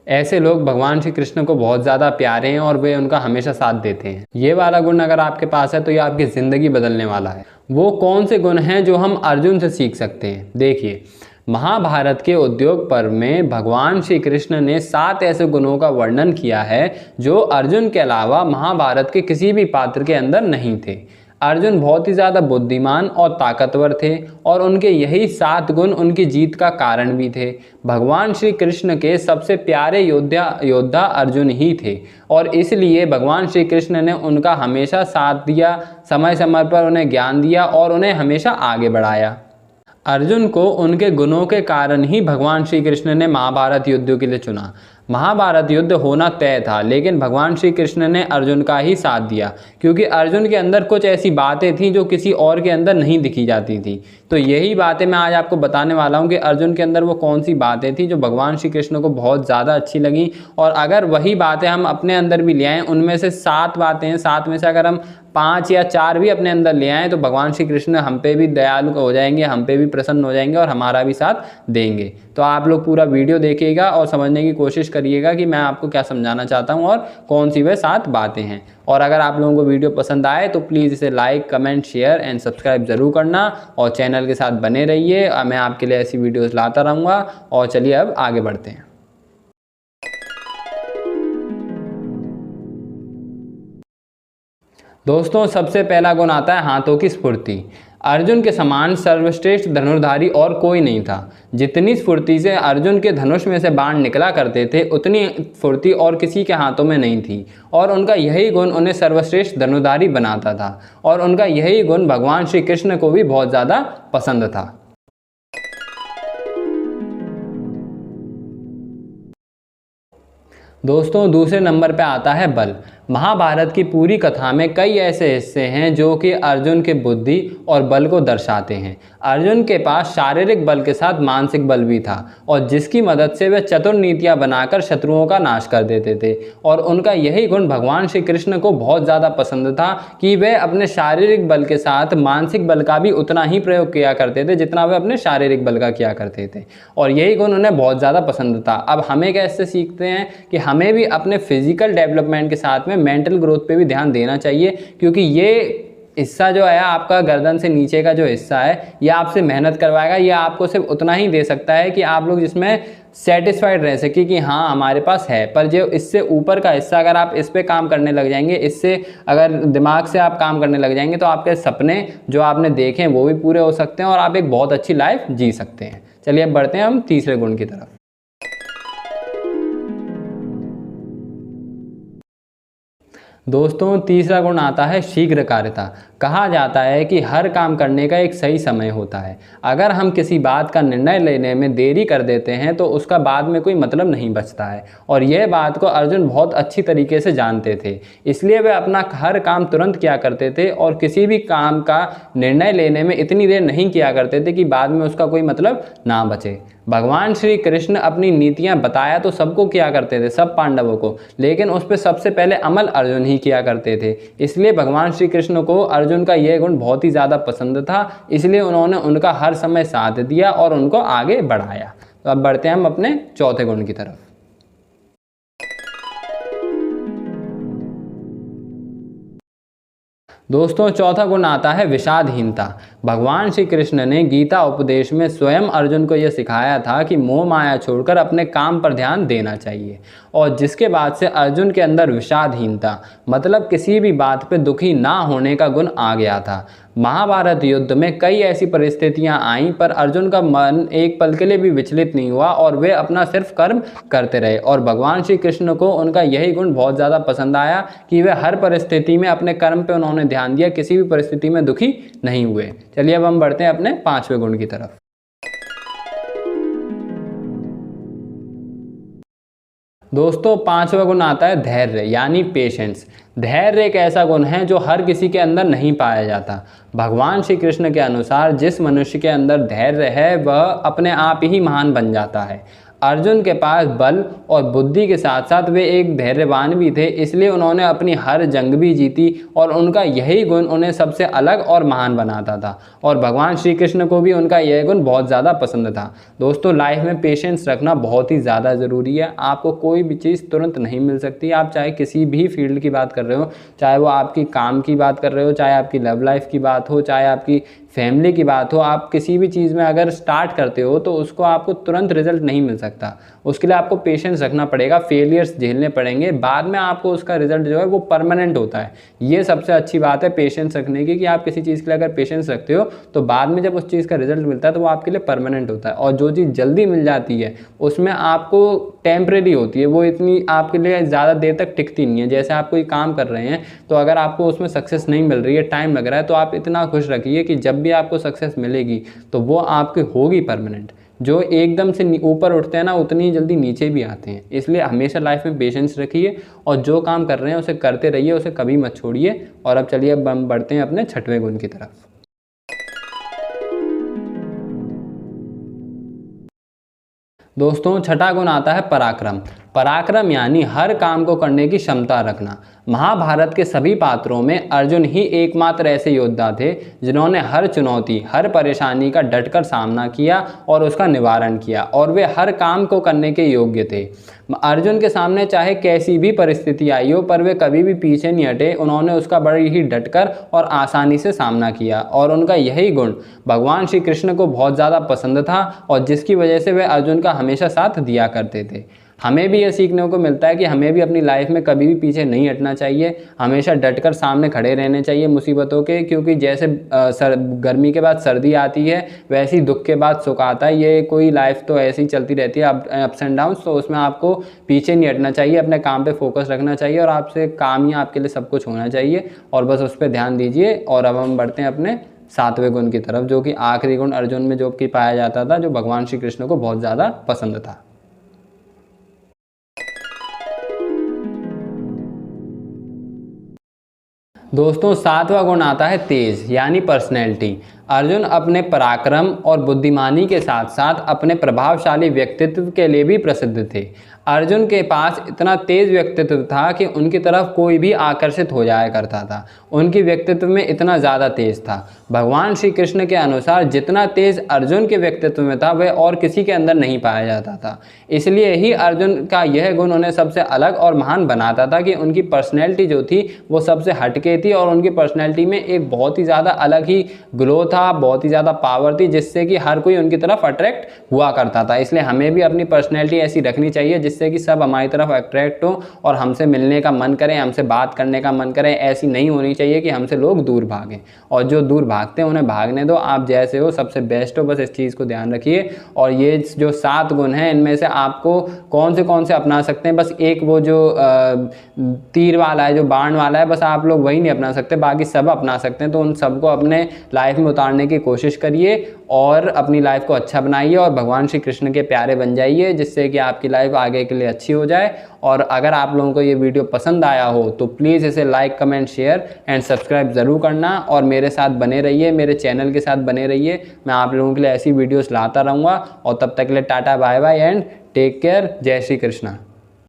ऐसे लोग भगवान श्री कृष्ण को बहुत ज़्यादा प्यारे हैं और वे उनका हमेशा साथ देते हैं। ये वाला गुण अगर आपके पास है तो ये आपकी ज़िंदगी बदलने वाला है। वो कौन से गुण हैं जो हम अर्जुन से सीख सकते हैं? देखिए, महाभारत के उद्योग पर्व में भगवान श्री कृष्ण ने 7 ऐसे गुणों का वर्णन किया है जो अर्जुन के अलावा महाभारत के किसी भी पात्र के अंदर नहीं थे। अर्जुन बहुत ही ज़्यादा बुद्धिमान और ताकतवर थे और उनके यही 7 गुण उनकी जीत का कारण भी थे। भगवान श्री कृष्ण के सबसे प्यारे योद्धा अर्जुन ही थे और इसलिए भगवान श्री कृष्ण ने उनका हमेशा साथ दिया, समय समय पर उन्हें ज्ञान दिया और उन्हें हमेशा आगे बढ़ाया। अर्जुन को उनके गुणों के कारण ही भगवान श्री कृष्ण ने महाभारत युद्ध के लिए चुना। महाभारत युद्ध होना तय था, लेकिन भगवान श्री कृष्ण ने अर्जुन का ही साथ दिया क्योंकि अर्जुन के अंदर कुछ ऐसी बातें थीं जो किसी और के अंदर नहीं दिखी जाती थी। तो यही बातें मैं आज आपको बताने वाला हूं कि अर्जुन के अंदर वो कौन सी बातें थी जो भगवान श्री कृष्ण को बहुत ज़्यादा अच्छी लगी, और अगर वही बातें हम अपने अंदर भी ले आएँ, उनमें से 7 बातें हैं, 7 में से अगर हम 5 या 4 भी अपने अंदर ले आएँ तो भगवान श्री कृष्ण हम पे भी दयालु हो जाएंगे, हम पे भी प्रसन्न हो जाएंगे और हमारा भी साथ देंगे। तो आप लोग पूरा वीडियो देखिएगा और समझने की कोशिश करिएगा कि मैं आपको क्या समझाना चाहता हूँ और कौन सी वे 7 बातें हैं। और अगर आप लोगों को वीडियो पसंद आए तो प्लीज़ इसे like, comment, share and subscribe ज़रूर करना और चैनल के साथ बने रहिए। मैं आपके लिए ऐसी वीडियोज़ लाता रहूँगा। और चलिए अब आगे बढ़ते हैं। दोस्तों, सबसे पहला गुण आता है हाथों की स्फूर्ति। अर्जुन के समान सर्वश्रेष्ठ धनुर्धारी और कोई नहीं था। जितनी स्फूर्ति से अर्जुन के धनुष में से बाण निकला करते थे, उतनी स्फूर्ति और किसी के हाथों में नहीं थी और उनका यही गुण उन्हें सर्वश्रेष्ठ धनुर्धारी बनाता था और उनका यही गुण भगवान श्री कृष्ण को भी बहुत ज़्यादा पसंद था। दोस्तों, दूसरे नंबर पे आता है बल। महाभारत की पूरी कथा में कई ऐसे हिस्से हैं जो कि अर्जुन के बुद्धि और बल को दर्शाते हैं। अर्जुन के पास शारीरिक बल के साथ मानसिक बल भी था और जिसकी मदद से वे चतुर नीतियां बनाकर शत्रुओं का नाश कर देते थे, और उनका यही गुण भगवान श्री कृष्ण को बहुत ज़्यादा पसंद था कि वे अपने शारीरिक बल के साथ मानसिक बल का भी उतना ही प्रयोग किया करते थे जितना वे अपने शारीरिक बल का किया करते थे, और यही गुण उन्हें बहुत ज़्यादा पसंद था। अब हमें कैसे सीखते हैं कि हमें भी अपने फिजिकल डेवलपमेंट के साथ में मेंटल ग्रोथ पे भी ध्यान देना चाहिए, क्योंकि ये हिस्सा जो है आपका गर्दन से नीचे का जो हिस्सा है, ये आपसे मेहनत करवाएगा। ये आपको सिर्फ उतना ही दे सकता है कि आप लोग जिसमें सेटिस्फाइड रह सके कि हाँ हमारे पास है, पर जो इससे ऊपर का हिस्सा अगर आप इस पे काम करने लग जाएंगे, इससे अगर दिमाग से आप काम करने लग जाएंगे, तो आपके सपने जो आपने देखे हैं वो भी पूरे हो सकते हैं और आप एक बहुत अच्छी लाइफ जी सकते हैं। चलिए अब बढ़ते हैं हम तीसरे गुण की तरफ। दोस्तों, तीसरा गुण आता है शीघ्रकारिता। कहा जाता है कि हर काम करने का एक सही समय होता है। अगर हम किसी बात का निर्णय लेने में देरी कर देते हैं तो उसका बाद में कोई मतलब नहीं बचता है, और यह बात को अर्जुन बहुत अच्छी तरीके से जानते थे। इसलिए वे अपना हर काम तुरंत किया करते थे और किसी भी काम का निर्णय लेने में इतनी देर नहीं किया करते थे कि बाद में उसका कोई मतलब ना बचे। भगवान श्री कृष्ण अपनी नीतियां बताया तो सबको किया करते थे, सब पांडवों को, लेकिन उस पर सबसे पहले अमल अर्जुन ही किया करते थे। इसलिए भगवान श्री कृष्ण को अर्जुन का यह गुण बहुत ही ज़्यादा पसंद था, इसलिए उन्होंने उनका हर समय साथ दिया और उनको आगे बढ़ाया। तो अब बढ़ते हैं हम अपने चौथे गुण की तरफ। दोस्तों, चौथा गुण आता है विषादहीनता। भगवान श्री कृष्ण ने गीता उपदेश में स्वयं अर्जुन को यह सिखाया था कि मोह माया छोड़कर अपने काम पर ध्यान देना चाहिए, और जिसके बाद से अर्जुन के अंदर विषादहीनता मतलब किसी भी बात पे दुखी ना होने का गुण आ गया था। महाभारत युद्ध में कई ऐसी परिस्थितियां आईं, पर अर्जुन का मन एक पल के लिए भी विचलित नहीं हुआ और वे अपना सिर्फ कर्म करते रहे, और भगवान श्री कृष्ण को उनका यही गुण बहुत ज़्यादा पसंद आया कि वे हर परिस्थिति में अपने कर्म पे उन्होंने ध्यान दिया, किसी भी परिस्थिति में दुखी नहीं हुए। चलिए अब हम बढ़ते हैं अपने 5वें गुण की तरफ। दोस्तों, 5वां गुण आता है धैर्य यानी पेशेंस। धैर्य एक ऐसा गुण है जो हर किसी के अंदर नहीं पाया जाता। भगवान श्री कृष्ण के अनुसार जिस मनुष्य के अंदर धैर्य है वह अपने आप ही महान बन जाता है। अर्जुन के पास बल और बुद्धि के साथ साथ वे एक धैर्यवान भी थे, इसलिए उन्होंने अपनी हर जंग भी जीती और उनका यही गुण उन्हें सबसे अलग और महान बनाता था। और भगवान श्री कृष्ण को भी उनका यह गुण बहुत ज़्यादा पसंद था। दोस्तों, लाइफ में पेशेंस रखना बहुत ही ज़्यादा ज़रूरी है। आपको कोई भी चीज़ तुरंत नहीं मिल सकती। आप चाहे किसी भी फील्ड की बात कर रहे हो, चाहे वो आपकी काम की बात कर रहे हो, चाहे आपकी लव लाइफ की बात हो, चाहे आपकी फैमिली की बात हो, आप किसी भी चीज़ में अगर स्टार्ट करते हो तो उसको आपको तुरंत रिजल्ट नहीं मिल सकता। उसके लिए आपको पेशेंस रखना पड़ेगा, फेलियर्स झेलने पड़ेंगे, बाद में आपको उसका रिजल्ट जो है वो परमानेंट होता है। ये सबसे अच्छी बात है पेशेंस रखने की, कि आप किसी चीज़ के लिए अगर पेशेंस रखते हो तो बाद में जब उस चीज़ का रिजल्ट मिलता है तो वो आपके लिए परमानेंट होता है। और जो चीज़ जल्दी मिल जाती है उसमें आपको टेम्परेरी होती है, वो इतनी आपके लिए ज़्यादा देर तक टिकती नहीं है। जैसे आप कोई काम कर रहे हैं तो अगर आपको उसमें सक्सेस नहीं मिल रही है, टाइम लग रहा है, तो आप इतना खुश रखिए कि जब भी आपको सक्सेस मिलेगी तो वो आपकी होगी परमानेंट। जो एकदम से ऊपर उठते हैं ना, उतनी ही जल्दी नीचे भी आते हैं। इसलिए हमेशा लाइफ में पेशेंस रखिए और जो काम कर रहे हैं उसे करते रहिए, उसे कभी मत छोड़िए। और अब चलिए, अब हम बढ़ते हैं अपने छठवें गुण की तरफ। दोस्तों, छठा गुण आता है पराक्रम। पराक्रम यानी हर काम को करने की क्षमता रखना। महाभारत के सभी पात्रों में अर्जुन ही एकमात्र ऐसे योद्धा थे जिन्होंने हर चुनौती, हर परेशानी का डटकर सामना किया और उसका निवारण किया, और वे हर काम को करने के योग्य थे। अर्जुन के सामने चाहे कैसी भी परिस्थिति आई हो, पर वे कभी भी पीछे नहीं हटे। उन्होंने उसका बड़ी ही डटकर और आसानी से सामना किया, और उनका यही गुण भगवान श्री कृष्ण को बहुत ज़्यादा पसंद था, और जिसकी वजह से वे अर्जुन का हमेशा साथ दिया करते थे। हमें भी ये सीखने को मिलता है कि हमें भी अपनी लाइफ में कभी भी पीछे नहीं हटना चाहिए, हमेशा डटकर सामने खड़े रहने चाहिए मुसीबतों के। क्योंकि जैसे गर्मी के बाद सर्दी आती है, वैसे ही दुख के बाद सुख आता है। ये कोई लाइफ तो ऐसी ही चलती रहती है, अप्स एंड डाउन्स। तो उसमें आपको पीछे नहीं हटना चाहिए, अपने काम पे फोकस रखना चाहिए, और आपसे काम ही आपके लिए सब कुछ होना चाहिए, और बस उस पर ध्यान दीजिए। और अब हम बढ़ते हैं अपने सातवें गुण की तरफ, जो कि आखिरी गुण अर्जुन में जो कि पाया जाता था, जो भगवान श्री कृष्ण को बहुत ज़्यादा पसंद था। दोस्तों, सातवां गुण आता है तेज यानी पर्सनैलिटी। अर्जुन अपने पराक्रम और बुद्धिमानी के साथ साथ अपने प्रभावशाली व्यक्तित्व के लिए भी प्रसिद्ध थे। अर्जुन के पास इतना तेज व्यक्तित्व था कि उनकी तरफ कोई भी आकर्षित हो जाया करता था। उनकी व्यक्तित्व में इतना ज़्यादा तेज था। भगवान श्री कृष्ण के अनुसार जितना तेज अर्जुन के व्यक्तित्व में था, वह और किसी के अंदर नहीं पाया जाता था। इसलिए ही अर्जुन का यह गुण उन्हें सबसे अलग और महान बनाता था कि उनकी पर्सनैलिटी जो थी वो सबसे हटके थी, और उनकी पर्सनैलिटी में एक बहुत ही ज़्यादा अलग ही ग्लो था, बहुत ही ज़्यादा पावर थी, जिससे कि हर कोई उनकी तरफ अट्रैक्ट हुआ करता था। इसलिए हमें भी अपनी पर्सनैलिटी ऐसी रखनी चाहिए जिससे कि सब हमारी तरफ अट्रैक्ट हो और हमसे मिलने का मन करें, हमसे बात करने का मन करें। ऐसी नहीं होनी चाहिए कि हमसे लोग दूर भागें, और जो दूर भागते हैं उन्हें भागने दो। आप जैसे हो सबसे बेस्ट हो, बस इस चीज़ को ध्यान रखिए। और ये जो 7 गुण हैं, इनमें से आपको कौन से अपना सकते हैं? बस एक वो जो तीर वाला है, जो बाण वाला है, बस आप लोग वही नहीं अपना सकते, बाकी सब अपना सकते हैं। तो उन सबको अपने लाइफ में उतारने की कोशिश करिए और अपनी लाइफ को अच्छा बनाइए और भगवान श्री कृष्ण के प्यारे बन जाइए, जिससे कि आपकी लाइफ आगे के लिए अच्छी हो जाए। और अगर आप लोगों को ये वीडियो पसंद आया हो तो प्लीज़ इसे like, comment, share and subscribe ज़रूर करना, और मेरे साथ बने रहिए, मेरे चैनल के साथ बने रहिए। मैं आप लोगों के लिए ऐसी वीडियोस लाता रहूँगा। और तब तक के लिए tata, bye bye and take care. जय श्री कृष्णा।